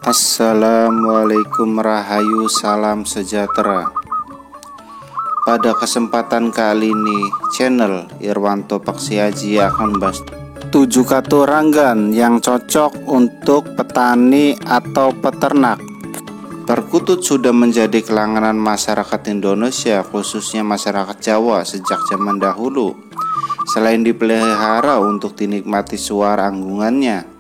Assalamualaikum Rahayu, salam sejahtera. Pada kesempatan kali ini, channel Irwanto Paksiaji akan membahas 7 katurangan yang cocok untuk petani atau peternak. Perkutut sudah menjadi kelangganan masyarakat Indonesia, khususnya masyarakat Jawa sejak zaman dahulu. Selain dipelihara untuk dinikmati suara anggungannya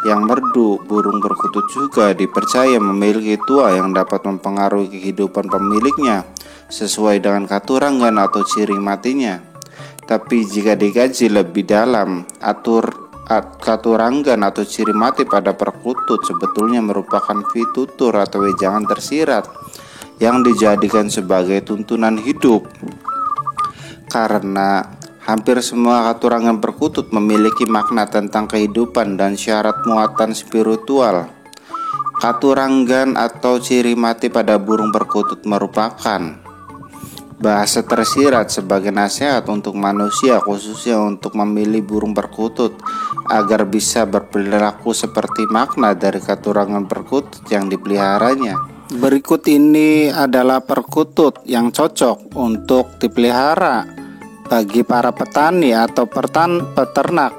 yang merdu, burung perkutut juga dipercaya memiliki tuah yang dapat mempengaruhi kehidupan pemiliknya sesuai dengan katurangan atau ciri matinya. Tapi jika dikaji lebih dalam, katurangan atau ciri mati pada perkutut sebetulnya merupakan pitutur atau wejangan tersirat yang dijadikan sebagai tuntunan hidup. Karena hampir semua katurangan perkutut memiliki makna tentang kehidupan dan syarat muatan spiritual. Katurangan atau ciri mati pada burung perkutut merupakan bahasa tersirat sebagai nasihat untuk manusia, khususnya untuk memilih burung perkutut agar bisa berperilaku seperti makna dari katurangan perkutut yang dipeliharanya. Berikut ini adalah perkutut yang cocok untuk dipelihara bagi para petani atau peternak.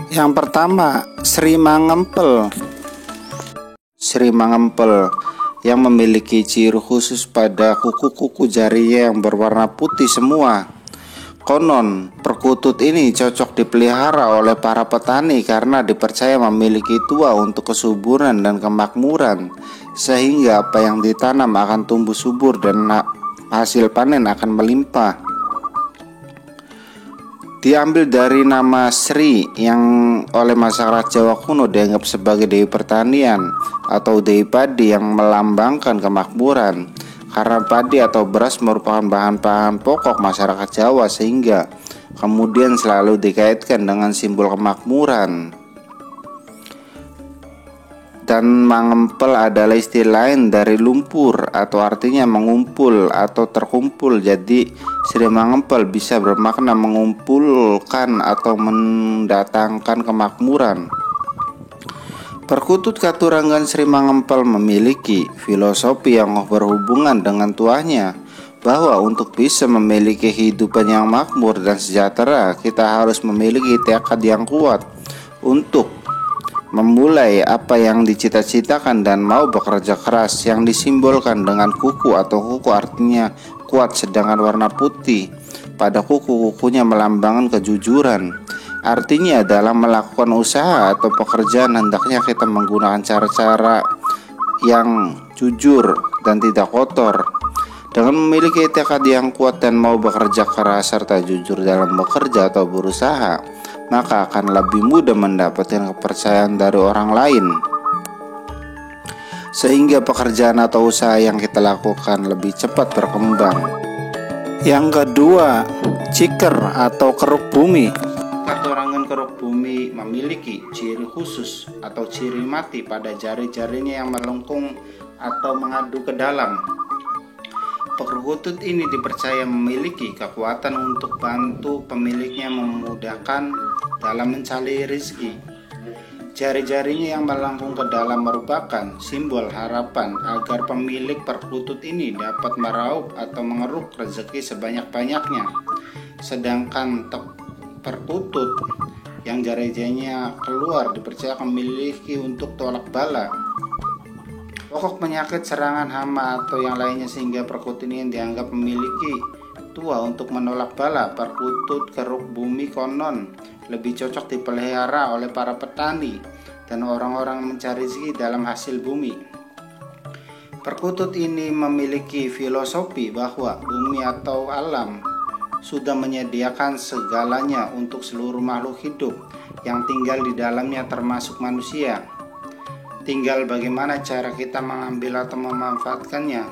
Yang pertama, Sri Mangempel. Sri Mangempel yang memiliki ciri khusus pada kuku-kuku jarinya yang berwarna putih semua. Konon, perkutut ini cocok dipelihara oleh para petani karena dipercaya memiliki tuah untuk kesuburan dan kemakmuran, sehingga apa yang ditanam akan tumbuh subur dan hasil panen akan melimpah. Diambil dari nama Sri yang oleh masyarakat Jawa kuno dianggap sebagai dewi pertanian atau dewi padi yang melambangkan kemakmuran. Karena padi atau beras merupakan bahan-bahan pokok masyarakat Jawa sehingga kemudian selalu dikaitkan dengan simbol kemakmuran. Dan mangempel adalah istilah lain dari lumpur atau artinya mengumpul atau terkumpul. Jadi Sri Mangempel bisa bermakna mengumpulkan atau mendatangkan kemakmuran. Perkutut katurangan Sri Mangempel memiliki filosofi yang berhubungan dengan tuahnya, bahwa untuk bisa memiliki kehidupan yang makmur dan sejahtera, kita harus memiliki tekad yang kuat untuk memulai apa yang dicita-citakan dan mau bekerja keras, yang disimbolkan dengan kuku atau kuku artinya kuat, sedangkan warna putih pada kuku-kukunya melambangkan kejujuran. Artinya dalam melakukan usaha atau pekerjaan hendaknya kita menggunakan cara-cara yang jujur dan tidak kotor. Dengan memiliki tekad yang kuat dan mau bekerja keras serta jujur dalam bekerja atau berusaha, maka akan lebih mudah mendapatkan kepercayaan dari orang lain, sehingga pekerjaan atau usaha yang kita lakukan lebih cepat berkembang. Yang kedua, Ciker atau keruk bumi. Katurangan keruk bumi memiliki ciri khusus atau ciri mati pada jari-jarinya yang melengkung atau mengadu ke dalam. Perkutut ini dipercaya memiliki kekuatan untuk bantu pemiliknya memudahkan dalam mencari rezeki. Jari-jarinya yang melengkung ke dalam merupakan simbol harapan agar pemilik perkutut ini dapat meraup atau mengeruk rezeki sebanyak-banyaknya. Sedangkan perkutut yang jari-jarinya keluar dipercaya memiliki untuk tolak bala, pokok penyakit, serangan hama atau yang lainnya, sehingga perkutut ini dianggap memiliki tuah untuk menolak bala. Perkutut keruk bumi konon lebih cocok dipelihara oleh para petani dan orang-orang mencari rezeki dalam hasil bumi. Perkutut ini memiliki filosofi bahwa bumi atau alam sudah menyediakan segalanya untuk seluruh makhluk hidup yang tinggal di dalamnya termasuk manusia. Tinggal bagaimana cara kita mengambil atau memanfaatkannya.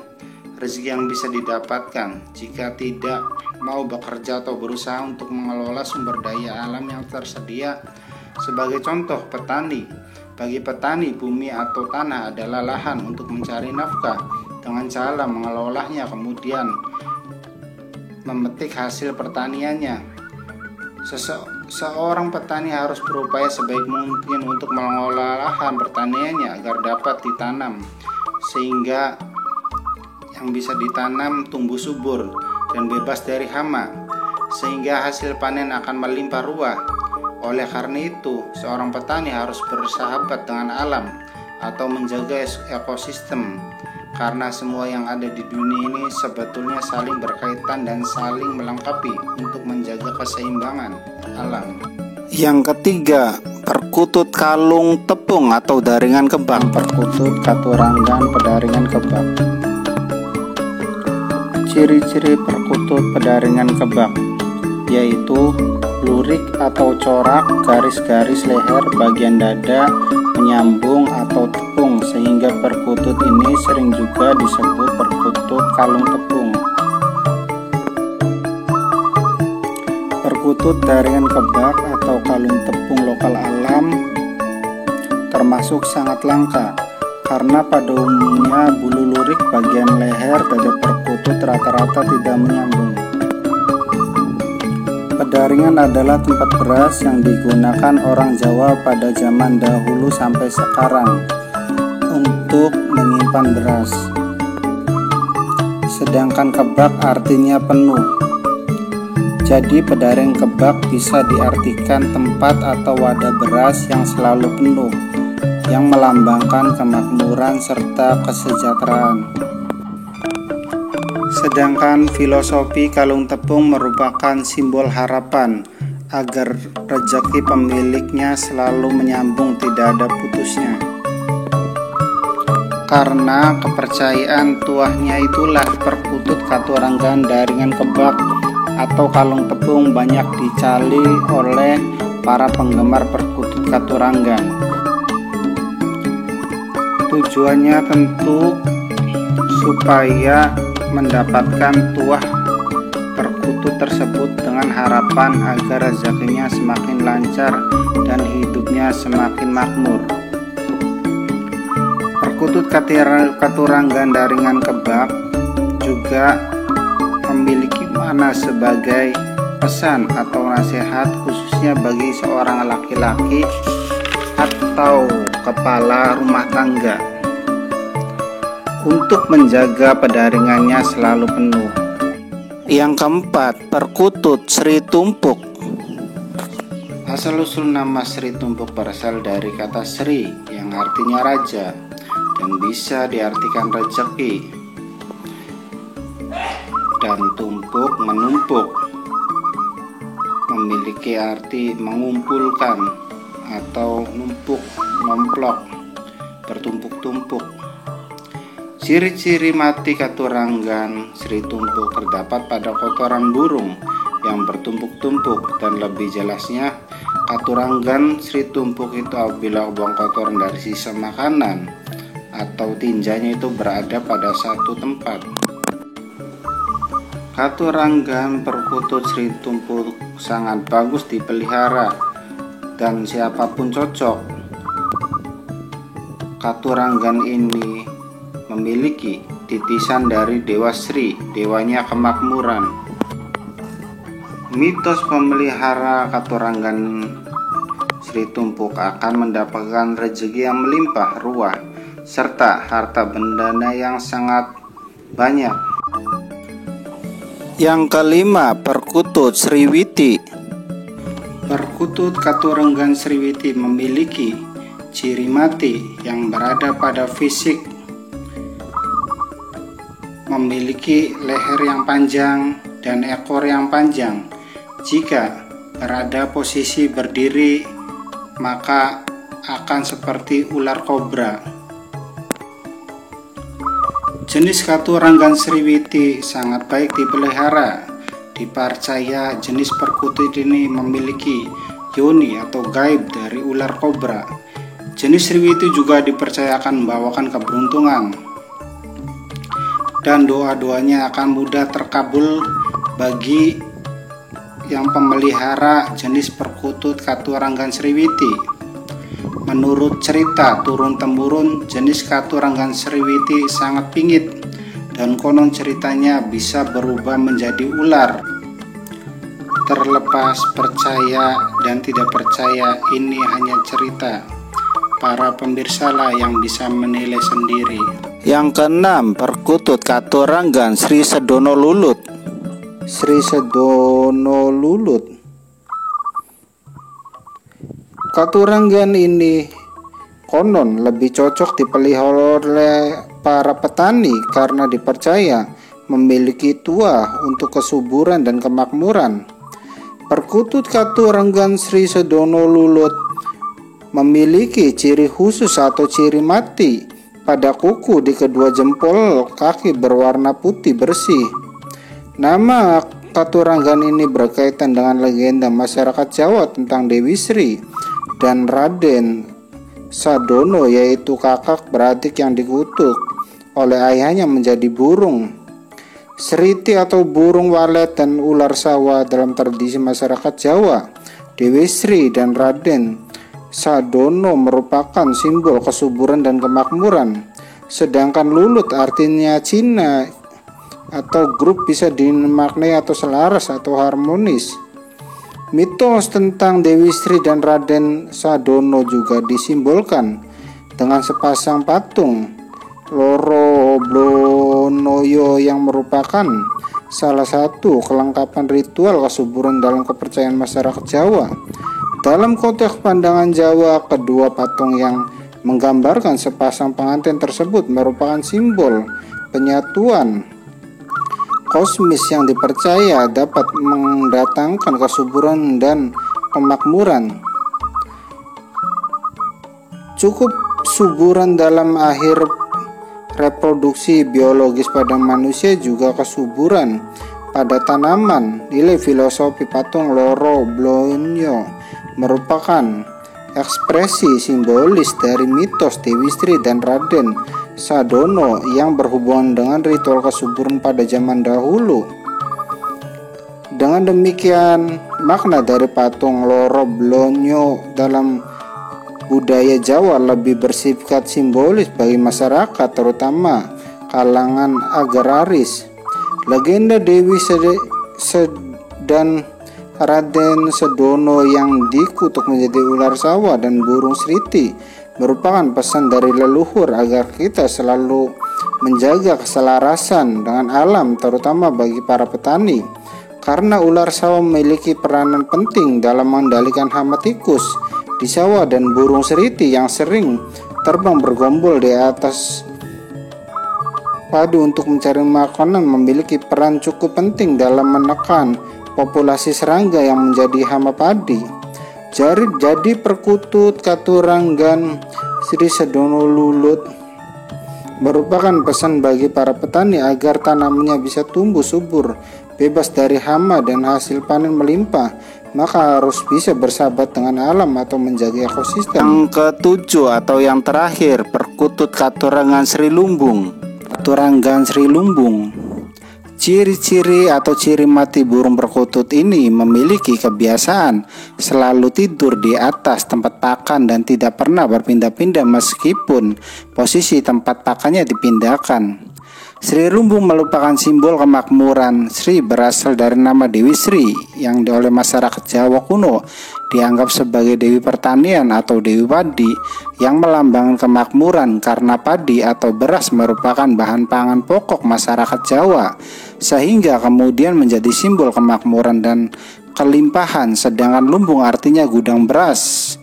Rezeki yang bisa didapatkan jika tidak mau bekerja atau berusaha untuk mengelola sumber daya alam yang tersedia. Sebagai contoh, petani. Bagi petani, bumi atau tanah adalah lahan untuk mencari nafkah dengan cara mengelolanya, kemudian memetik hasil pertaniannya. Seorang petani harus berupaya sebaik mungkin untuk mengelola lahan pertaniannya agar dapat ditanam, sehingga yang bisa ditanam tumbuh subur dan bebas dari hama, sehingga hasil panen akan melimpah ruah. Oleh karena itu, seorang petani harus bersahabat dengan alam atau menjaga ekosistem, karena semua yang ada di dunia ini sebetulnya saling berkaitan dan saling melengkapi untuk menjaga keseimbangan alam. Yang ketiga, perkutut kalung tepung atau daringan kebak. Perkutut katuranggan pedaringan kebak. Ciri-ciri perkutut pedaringan kebak yaitu lurik atau corak, garis-garis leher bagian dada menyambung atau tepung, sehingga perkutut ini sering juga disebut perkutut kalung tepung. Perkutut daringan kebak atau kalung tepung lokal alam termasuk sangat langka karena pada umumnya bulu lurik bagian leher dada perkutut rata-rata tidak menyambung. Pedaringan adalah tempat beras yang digunakan orang Jawa pada zaman dahulu sampai sekarang untuk menyimpan beras. Sedangkan kebak artinya penuh. Jadi pedaring kebak bisa diartikan tempat atau wadah beras yang selalu penuh, yang melambangkan kemakmuran serta kesejahteraan. Sedangkan filosofi kalung tepung merupakan simbol harapan agar rezeki pemiliknya selalu menyambung, tidak ada putusnya. Karena kepercayaan tuahnya itulah perkutut katuranggan daringan kebak atau kalung tepung banyak dicari oleh para penggemar perkutut katuranggan. Tujuannya tentu supaya mendapatkan tuah perkutut tersebut dengan harapan agar rezekinya semakin lancar dan hidupnya semakin makmur. Perkutut katuranggan daringan kebak juga memiliki makna sebagai pesan atau nasihat khususnya bagi seorang laki-laki atau kepala rumah tangga untuk menjaga pedaringannya selalu penuh. Yang keempat, perkutut Sri Tumpuk. Asal-usul nama Sri Tumpuk berasal dari kata Sri yang artinya raja dan bisa diartikan rezeki, dan tumpuk menumpuk memiliki arti mengumpulkan atau numpuk, nomplok, bertumpuk-tumpuk. Ciri-ciri mati katuranggan Sri Tumpuk terdapat pada kotoran burung yang bertumpuk-tumpuk, dan lebih jelasnya katuranggan Sri Tumpuk itu apabila buang kotoran dari sisa makanan atau tinjanya itu berada pada satu tempat. Katuranggan perkutut Sri Tumpuk sangat bagus dipelihara dan siapapun cocok. Katuranggan ini memiliki titisan dari Dewa Sri, dewanya kemakmuran. Mitos pemelihara katuranggan Sri Tumpuk akan mendapatkan rezeki yang melimpah ruah serta harta benda yang sangat banyak. Yang kelima, perkutut Sriwiti. Perkutut katuranggan Sriwiti memiliki ciri mati yang berada pada fisik, memiliki leher yang panjang dan ekor yang panjang. Jika berada posisi berdiri, maka akan seperti ular kobra. Jenis katuranggan Sriwiti sangat baik dipelihara. Dipercaya jenis perkutut ini memiliki yoni atau gaib dari ular kobra. Jenis Sriwiti juga dipercayakan membawakan keberuntungan, dan doa-doanya akan mudah terkabul bagi yang pemelihara jenis perkutut katuranggan Sriwiti. Menurut cerita turun-temurun, jenis katuranggan Sriwiti sangat pingit dan konon ceritanya bisa berubah menjadi ular. Terlepas percaya dan tidak percaya, ini hanya cerita. Para pemirsa lah yang bisa menilai sendiri. Yang keenam, perkutut Katuranggan Sri Sedono Lulut. Sri Sedono Lulut. Katuranggan ini konon lebih cocok dipelihara oleh para petani karena dipercaya memiliki tuah untuk kesuburan dan kemakmuran. Perkutut Katuranggan Sri Sedono Lulut memiliki ciri khusus atau ciri mati pada kuku di kedua jempol kaki berwarna putih bersih. Nama Katuranggan ini berkaitan dengan legenda masyarakat Jawa tentang Dewi Sri dan Raden Sadono, yaitu kakak beradik yang dikutuk oleh ayahnya menjadi burung. Seriti atau burung walet dan ular sawah dalam tradisi masyarakat Jawa, Dewi Sri dan Raden Sadono merupakan simbol kesuburan dan kemakmuran. Sedangkan lulut artinya Cina atau grup bisa dimaknai atau selaras atau harmonis. Mitos tentang Dewi Sri dan Raden Sadono juga disimbolkan dengan sepasang patung Loro Blonoyo yang merupakan salah satu kelengkapan ritual kesuburan dalam kepercayaan masyarakat Jawa. Dalam konteks pandangan Jawa, kedua patung yang menggambarkan sepasang pengantin tersebut merupakan simbol penyatuan kosmis yang dipercaya dapat mendatangkan kesuburan dan kemakmuran. Cukup suburan dalam akhir reproduksi biologis pada manusia juga kesuburan pada tanaman. Nilai filosofi patung Loro Blonyo merupakan ekspresi simbolis dari mitos Dewi Sri dan Raden Sadono yang berhubungan dengan ritual kesuburan pada zaman dahulu. Dengan demikian, makna dari patung Loro Blonyo dalam budaya Jawa lebih bersifat simbolis bagi masyarakat, terutama kalangan agraris. Legenda Dewi dan Raden Sadono yang dikutuk menjadi ular sawah dan burung seriti merupakan pesan dari leluhur agar kita selalu menjaga keselarasan dengan alam, terutama bagi para petani. Karena ular sawah memiliki peranan penting dalam mengendalikan hama tikus di sawah dan burung seriti yang sering terbang bergombol di atas padi untuk mencari makanan memiliki peran cukup penting dalam menekan populasi serangga yang menjadi hama padi. Jadi perkutut Katuranggan Sri Sedono Lulut merupakan pesan bagi para petani agar tanamannya bisa tumbuh subur, bebas dari hama dan hasil panen melimpah. Maka harus bisa bersahabat dengan alam atau menjaga ekosistem. Yang ketujuh atau yang terakhir, perkutut Katuranggan Sri Lumbung. Katuranggan Sri Lumbung. Ciri-ciri atau ciri mati burung perkutut ini memiliki kebiasaan selalu tidur di atas tempat pakan dan tidak pernah berpindah-pindah meskipun posisi tempat pakannya dipindahkan. Sri Lumbung merupakan simbol kemakmuran. Sri berasal dari nama Dewi Sri yang oleh masyarakat Jawa kuno dianggap sebagai Dewi Pertanian atau Dewi Padi yang melambangkan kemakmuran karena padi atau beras merupakan bahan pangan pokok masyarakat Jawa sehingga kemudian menjadi simbol kemakmuran dan kelimpahan. Sedangkan lumbung artinya gudang beras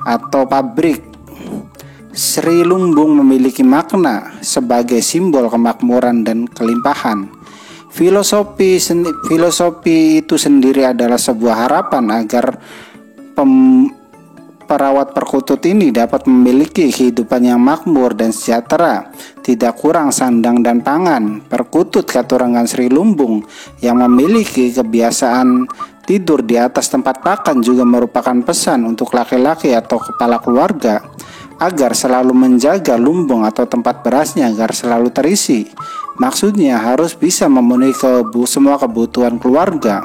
atau pabrik. Sri Lumbung memiliki makna sebagai simbol kemakmuran dan kelimpahan. Filosofi itu sendiri adalah sebuah harapan agar perawat perkutut ini dapat memiliki kehidupan yang makmur dan sejahtera, tidak kurang sandang dan pangan. Perkutut Katuranggan Sri Lumbung yang memiliki kebiasaan tidur di atas tempat pakan juga merupakan pesan untuk laki-laki atau kepala keluarga agar selalu menjaga lumbung atau tempat berasnya agar selalu terisi. Maksudnya harus bisa memenuhi semua kebutuhan keluarga.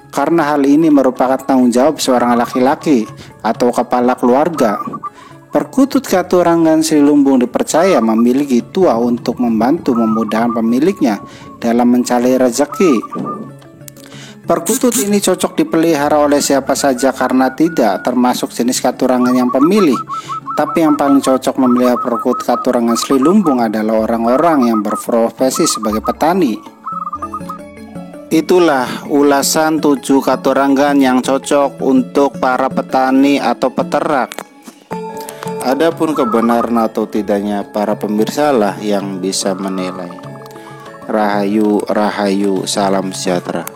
Karena hal ini merupakan tanggung jawab seorang laki-laki atau kepala keluarga. Perkutut Katuranggan Sri Lumbung dipercaya memiliki tuah untuk membantu memudahkan pemiliknya dalam mencari rezeki. Perkutut ini cocok dipelihara oleh siapa saja karena tidak termasuk jenis katurangan yang pemilih. Tapi yang paling cocok memelihara perkutut katurangan Sri-Lumbung adalah orang-orang yang berprofesi sebagai petani. Itulah ulasan 7 katurangan yang cocok untuk para petani atau peternak. Adapun kebenaran atau tidaknya para pemirsa lah yang bisa menilai. Rahayu, rahayu, salam sejahtera.